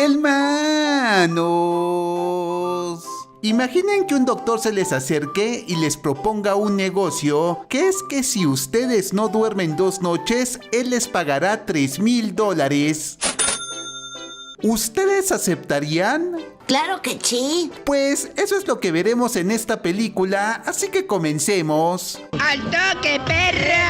Hermanos, imaginen que un doctor se les acerque y les proponga un negocio, que es que si ustedes no duermen 2 noches, él les pagará $3,000. ¿Ustedes aceptarían? ¡Claro que sí! Pues eso es lo que veremos en esta película, así que comencemos. ¡Al toque, perra!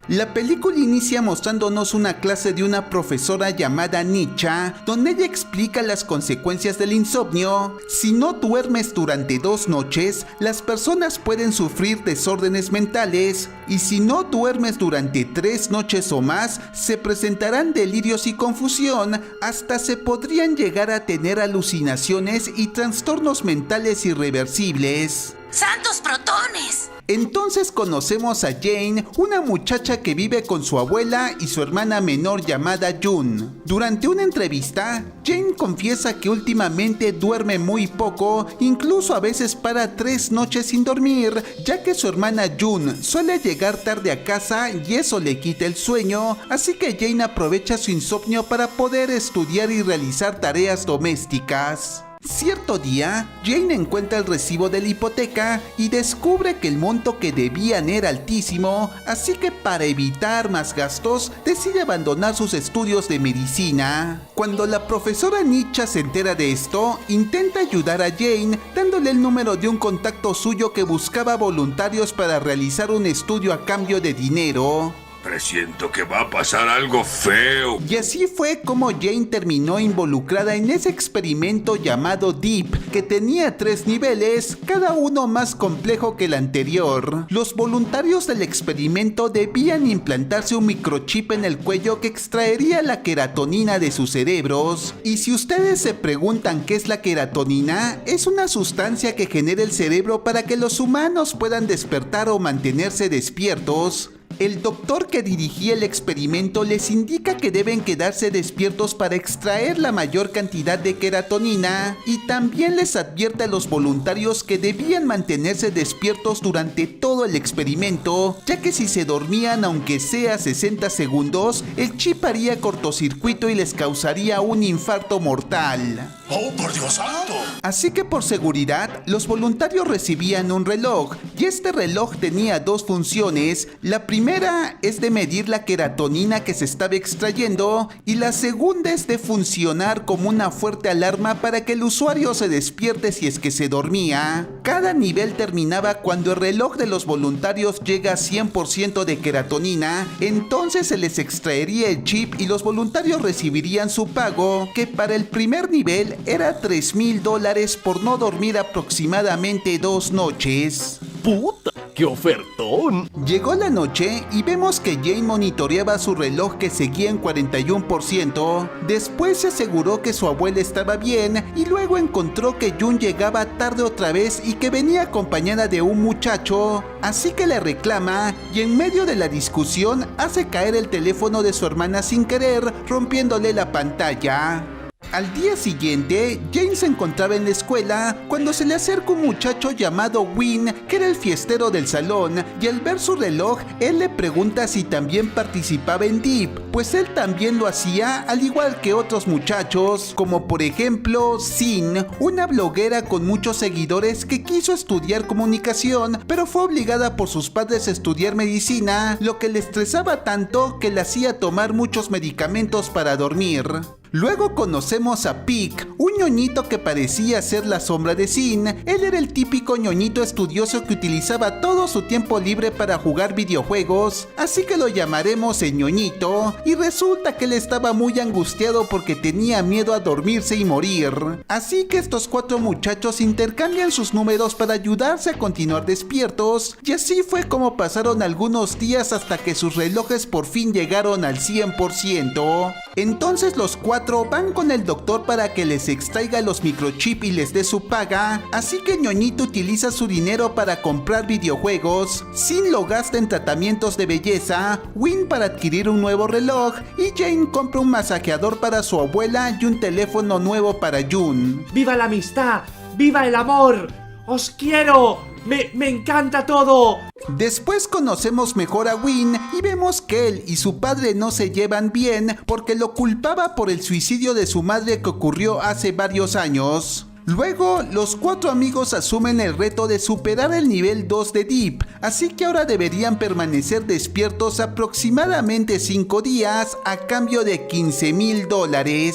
La película inicia mostrándonos una clase de una profesora llamada Nicha, donde ella explica las consecuencias del insomnio. Si no duermes durante 2 noches, las personas pueden sufrir desórdenes mentales, y si no duermes durante 3 noches o más, se presentarán delirios y confusión, hasta se podrían llegar a tener alucinaciones y trastornos mentales irreversibles. ¡Santos protones! Entonces conocemos a Jane, una muchacha que vive con su abuela y su hermana menor llamada June. Durante una entrevista, Jane confiesa que últimamente duerme muy poco, incluso a veces para 3 noches sin dormir, ya que su hermana June suele llegar tarde a casa y eso le quita el sueño, así que Jane aprovecha su insomnio para poder estudiar y realizar tareas domésticas. Cierto día, Jane encuentra el recibo de la hipoteca y descubre que el monto que debían era altísimo, así que para evitar más gastos, decide abandonar sus estudios de medicina. Cuando la profesora Nicha se entera de esto, intenta ayudar a Jane dándole el número de un contacto suyo que buscaba voluntarios para realizar un estudio a cambio de dinero. Presiento que va a pasar algo feo. Y así fue como Jane terminó involucrada en ese experimento llamado Deep, que tenía 3 niveles, cada uno más complejo que el anterior. Los voluntarios del experimento debían implantarse un microchip en el cuello que extraería la queratonina de sus cerebros. Y si ustedes se preguntan qué es la queratonina, es una sustancia que genera el cerebro para que los humanos puedan despertar o mantenerse despiertos. El doctor que dirigía el experimento les indica que deben quedarse despiertos para extraer la mayor cantidad de queratonina y también les advierte a los voluntarios que debían mantenerse despiertos durante todo el experimento, ya que si se dormían aunque sea 60 segundos, el chip haría cortocircuito y les causaría un infarto mortal. ¡Oh, por Dios santo! Así que por seguridad, los voluntarios recibían un reloj, y este reloj tenía 2 funciones. La primera es de medir la queratonina que se estaba extrayendo, y la segunda es de funcionar como una fuerte alarma para que el usuario se despierte si es que se dormía. Cada nivel terminaba cuando el reloj de los voluntarios llega a 100% de queratonina, entonces se les extraería el chip y los voluntarios recibirían su pago, que para el primer nivel era $3,000 por no dormir aproximadamente 2 noches. ¡Puta! ¡Qué ofertón! Llegó la noche y vemos que Jane monitoreaba su reloj que seguía en 41%. Después se aseguró que su abuela estaba bien y luego encontró que June llegaba tarde otra vez y que venía acompañada de un muchacho. Así que le reclama y en medio de la discusión hace caer el teléfono de su hermana sin querer, rompiéndole la pantalla. Al día siguiente, Jane se encontraba en la escuela cuando se le acerca un muchacho llamado Win, que era el fiestero del salón, y al ver su reloj, él le pregunta si también participaba en Deep, pues él también lo hacía al igual que otros muchachos, como por ejemplo Sin, una bloguera con muchos seguidores que quiso estudiar comunicación, pero fue obligada por sus padres a estudiar medicina, lo que le estresaba tanto que le hacía tomar muchos medicamentos para dormir. Luego conocemos a Pic, un ñoñito que parecía ser la sombra de Sin. Él era el típico ñoñito estudioso que utilizaba todo su tiempo libre para jugar videojuegos, así que lo llamaremos el ñoñito, y resulta que él estaba muy angustiado porque tenía miedo a dormirse y morir. Así que estos 4 muchachos intercambian sus números para ayudarse a continuar despiertos, y así fue como pasaron algunos días hasta que sus relojes por fin llegaron al 100%. Entonces los 4 van con el doctor para que les extraiga los microchips y les dé su paga, así que ñoñito utiliza su dinero para comprar videojuegos, Sin lo gasta en tratamientos de belleza, Win para adquirir un nuevo reloj y Jane compra un masajeador para su abuela y un teléfono nuevo para June. ¡Viva la amistad! ¡Viva el amor! ¡Os quiero! ¡Me encanta todo! Después conocemos mejor a Win y vemos que él y su padre no se llevan bien porque lo culpaba por el suicidio de su madre que ocurrió hace varios años. Luego, los 4 amigos asumen el reto de superar el nivel 2 de Deep, así que ahora deberían permanecer despiertos aproximadamente 5 días a cambio de $15,000.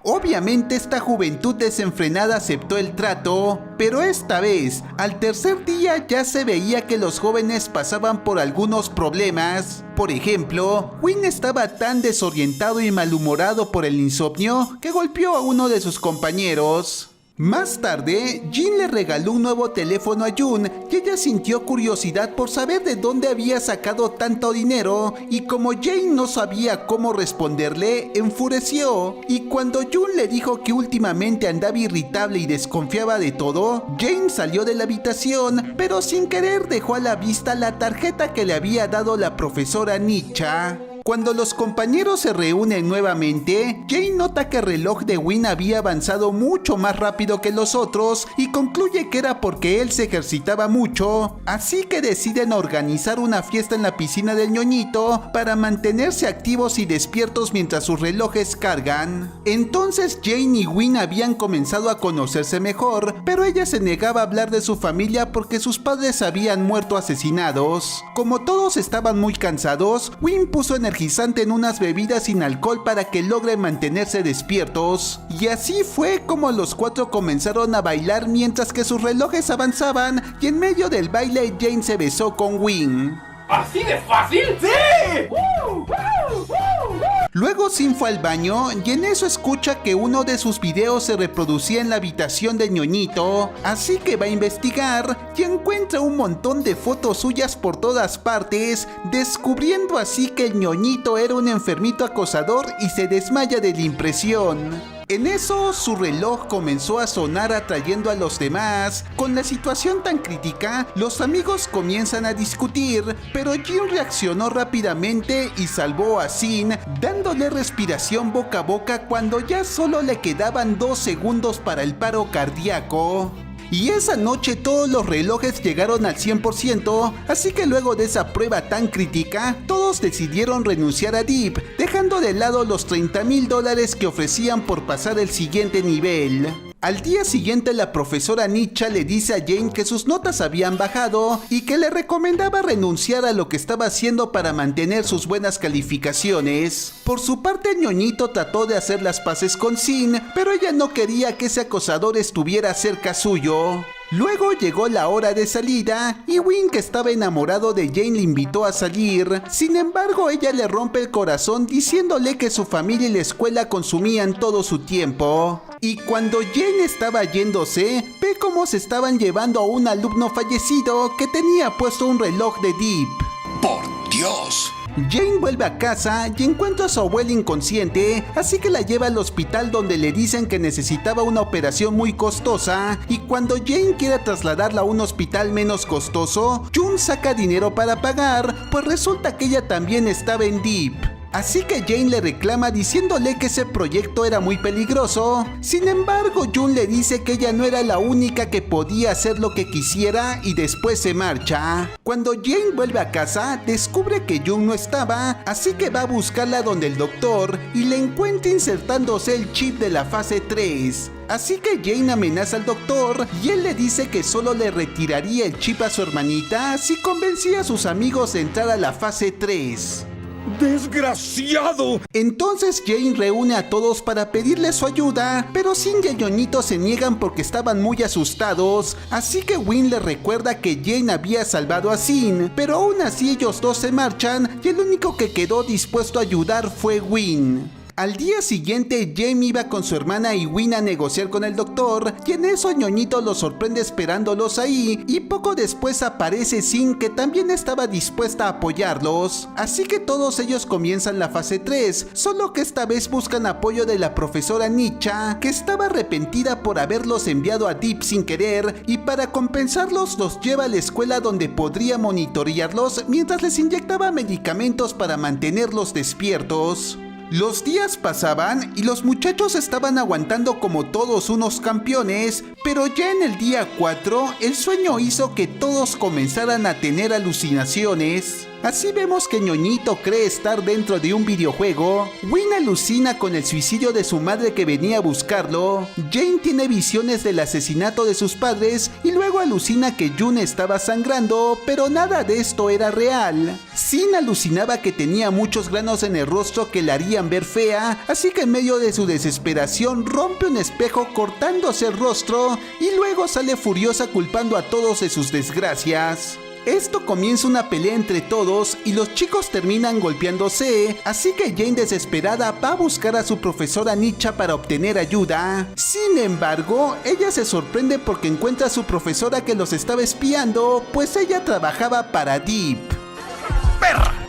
Obviamente esta juventud desenfrenada aceptó el trato, pero esta vez, al tercer día ya se veía que los jóvenes pasaban por algunos problemas. Por ejemplo, Win estaba tan desorientado y malhumorado por el insomnio que golpeó a uno de sus compañeros. Más tarde, Jin le regaló un nuevo teléfono a Jun y ella sintió curiosidad por saber de dónde había sacado tanto dinero y como Jane no sabía cómo responderle, enfureció. Y cuando Jun le dijo que últimamente andaba irritable y desconfiaba de todo, Jane salió de la habitación, pero sin querer dejó a la vista la tarjeta que le había dado la profesora Nicha. Cuando los compañeros se reúnen nuevamente, Jane nota que el reloj de Win había avanzado mucho más rápido que los otros y concluye que era porque él se ejercitaba mucho, así que deciden organizar una fiesta en la piscina del ñoñito para mantenerse activos y despiertos mientras sus relojes cargan. Entonces Jane y Win habían comenzado a conocerse mejor, pero ella se negaba a hablar de su familia porque sus padres habían muerto asesinados. Como todos estaban muy cansados, Win puso energizante en unas bebidas sin alcohol para que logren mantenerse despiertos. Y así fue como los 4 comenzaron a bailar mientras que sus relojes avanzaban y en medio del baile Jane se besó con Win. ¿Así de fácil? ¡Sí! Luego Sin fue al baño y en eso escucha que uno de sus videos se reproducía en la habitación del ñoñito, así que va a investigar y encuentra un montón de fotos suyas por todas partes, descubriendo así que el ñoñito era un enfermito acosador y se desmaya de la impresión. En eso, su reloj comenzó a sonar atrayendo a los demás. Con la situación tan crítica, los amigos comienzan a discutir, pero Jin reaccionó rápidamente y salvó a Sin, dándole respiración boca a boca cuando ya solo le quedaban 2 segundos para el paro cardíaco. Y esa noche todos los relojes llegaron al 100%, así que luego de esa prueba tan crítica, todos decidieron renunciar a Deep, dejando de lado los $30,000 que ofrecían por pasar el siguiente nivel. Al día siguiente la profesora Nicha le dice a Jane que sus notas habían bajado y que le recomendaba renunciar a lo que estaba haciendo para mantener sus buenas calificaciones. Por su parte el ñoñito trató de hacer las paces con Sin, pero ella no quería que ese acosador estuviera cerca suyo. Luego llegó la hora de salida y Win, que estaba enamorado de Jane, le invitó a salir. Sin embargo, ella le rompe el corazón diciéndole que su familia y la escuela consumían todo su tiempo. Y cuando Jane estaba yéndose, ve cómo se estaban llevando a un alumno fallecido que tenía puesto un reloj de Deep. ¡Por Dios! Jane vuelve a casa y encuentra a su abuela inconsciente, así que la lleva al hospital donde le dicen que necesitaba una operación muy costosa, y cuando Jane quiere trasladarla a un hospital menos costoso, Jun saca dinero para pagar, pues resulta que ella también estaba en Deep. Así que Jane le reclama diciéndole que ese proyecto era muy peligroso. Sin embargo, Jun le dice que ella no era la única que podía hacer lo que quisiera y después se marcha. Cuando Jane vuelve a casa, descubre que Jun no estaba, así que va a buscarla donde el doctor y le encuentra insertándose el chip de la fase 3. Así que Jane amenaza al doctor y él le dice que solo le retiraría el chip a su hermanita si convencía a sus amigos de entrar a la fase 3. ¡Desgraciado! Entonces Jane reúne a todos para pedirle su ayuda, pero Sin y el ñoñito se niegan porque estaban muy asustados, así que Win le recuerda que Jane había salvado a Sin, pero aún así ellos dos se marchan y el único que quedó dispuesto a ayudar fue Win. Al día siguiente, Jamie iba con su hermana y Win a negociar con el doctor, y en eso ñoñito los sorprende esperándolos ahí, y poco después aparece Sin, que también estaba dispuesta a apoyarlos. Así que todos ellos comienzan la fase 3, solo que esta vez buscan apoyo de la profesora Nicha, que estaba arrepentida por haberlos enviado a Deep sin querer, y para compensarlos los lleva a la escuela donde podría monitorearlos mientras les inyectaba medicamentos para mantenerlos despiertos. Los días pasaban y los muchachos estaban aguantando como todos unos campeones, pero ya en el día 4, el sueño hizo que todos comenzaran a tener alucinaciones. Así vemos que Ñoñito cree estar dentro de un videojuego, Win alucina con el suicidio de su madre que venía a buscarlo, Jane tiene visiones del asesinato de sus padres y luego alucina que Jun estaba sangrando, pero nada de esto era real. Sin alucinaba que tenía muchos granos en el rostro que la harían ver fea, así que en medio de su desesperación rompe un espejo cortándose el rostro y luego sale furiosa culpando a todos de sus desgracias. Esto comienza una pelea entre todos y los chicos terminan golpeándose, así que Jane desesperada va a buscar a su profesora Nicha para obtener ayuda. Sin embargo, ella se sorprende porque encuentra a su profesora que los estaba espiando, pues ella trabajaba para Deep.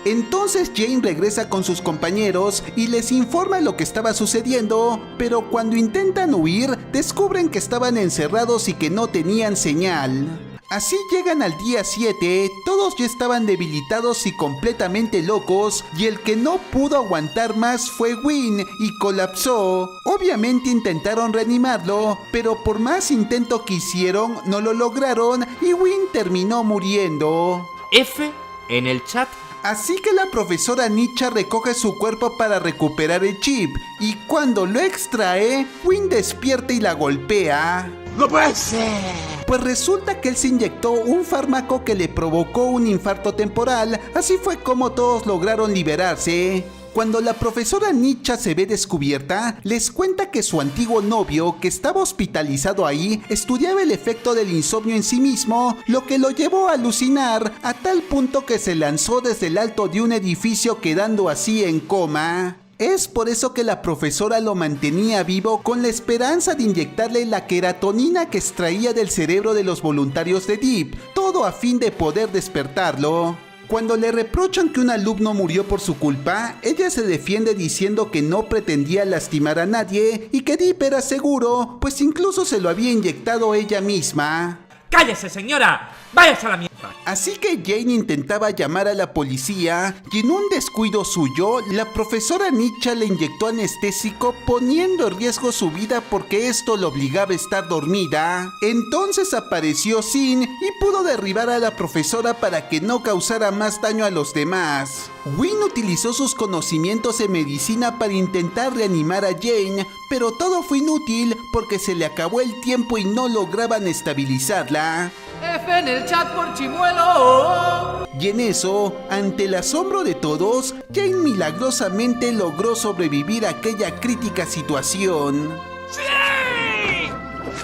Entonces Jane regresa con sus compañeros y les informa lo que estaba sucediendo, pero cuando intentan huir, descubren que estaban encerrados y que no tenían señal. Así llegan al día 7, todos ya estaban debilitados y completamente locos, y el que no pudo aguantar más fue Win y colapsó. Obviamente intentaron reanimarlo, pero por más intento que hicieron, no lo lograron y Win terminó muriendo. F en el chat. Así que la profesora Nicha recoge su cuerpo para recuperar el chip, y cuando lo extrae, Win despierta y la golpea. ¡No puede ser! Pues resulta que él se inyectó un fármaco que le provocó un infarto temporal, así fue como todos lograron liberarse. Cuando la profesora Nicha se ve descubierta, les cuenta que su antiguo novio, que estaba hospitalizado ahí, estudiaba el efecto del insomnio en sí mismo, lo que lo llevó a alucinar a tal punto que se lanzó desde el alto de un edificio quedando así en coma. Es por eso que la profesora lo mantenía vivo con la esperanza de inyectarle la queratonina que extraía del cerebro de los voluntarios de Deep, todo a fin de poder despertarlo. Cuando le reprochan que un alumno murió por su culpa, ella se defiende diciendo que no pretendía lastimar a nadie y que Deep era seguro, pues incluso se lo había inyectado ella misma. ¡Cállese, señora! ¡Váyase a la mierda! Así que Jane intentaba llamar a la policía y en un descuido suyo, la profesora Nicha le inyectó anestésico poniendo en riesgo su vida porque esto lo obligaba a estar dormida. Entonces apareció Sin y pudo derribar a la profesora para que no causara más daño a los demás. Win utilizó sus conocimientos en medicina para intentar reanimar a Jane, pero todo fue inútil porque se le acabó el tiempo y no lograban estabilizarla. F en el chat por chimuelo. Y en eso, ante el asombro de todos, Jane milagrosamente logró sobrevivir a aquella crítica situación. ¡Sí!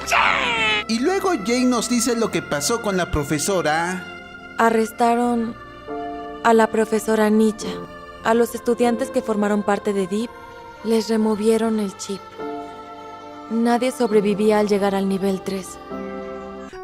¡Sí! Y luego Jane nos dice lo que pasó con la profesora. Arrestaron a la profesora Nicha. A los estudiantes que formaron parte de Deep les removieron el chip. Nadie sobrevivía al llegar al nivel 3.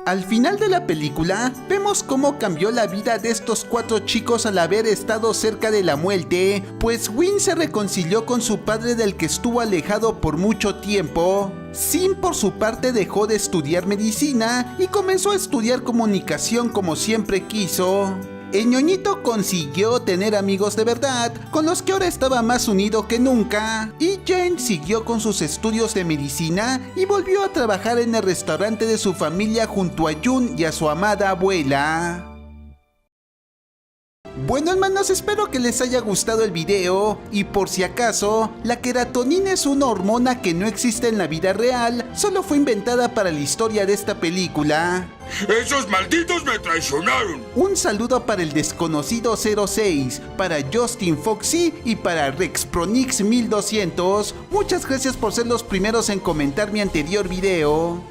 Al final de la película, vemos cómo cambió la vida de estos 4 chicos al haber estado cerca de la muerte, pues Win se reconcilió con su padre del que estuvo alejado por mucho tiempo. Sin por su parte dejó de estudiar medicina y comenzó a estudiar comunicación como siempre quiso. El Ñoñito consiguió tener amigos de verdad, con los que ahora estaba más unido que nunca, y Jane siguió con sus estudios de medicina y volvió a trabajar en el restaurante de su familia junto a Jun y a su amada abuela. Bueno, hermanos, espero que les haya gustado el video, y por si acaso, la queratonina es una hormona que no existe en la vida real, solo fue inventada para la historia de esta película. ¡Esos malditos me traicionaron! Un saludo para el desconocido 06, para Justin Foxy y para Rexpronix 1200. Muchas gracias por ser los primeros en comentar mi anterior video.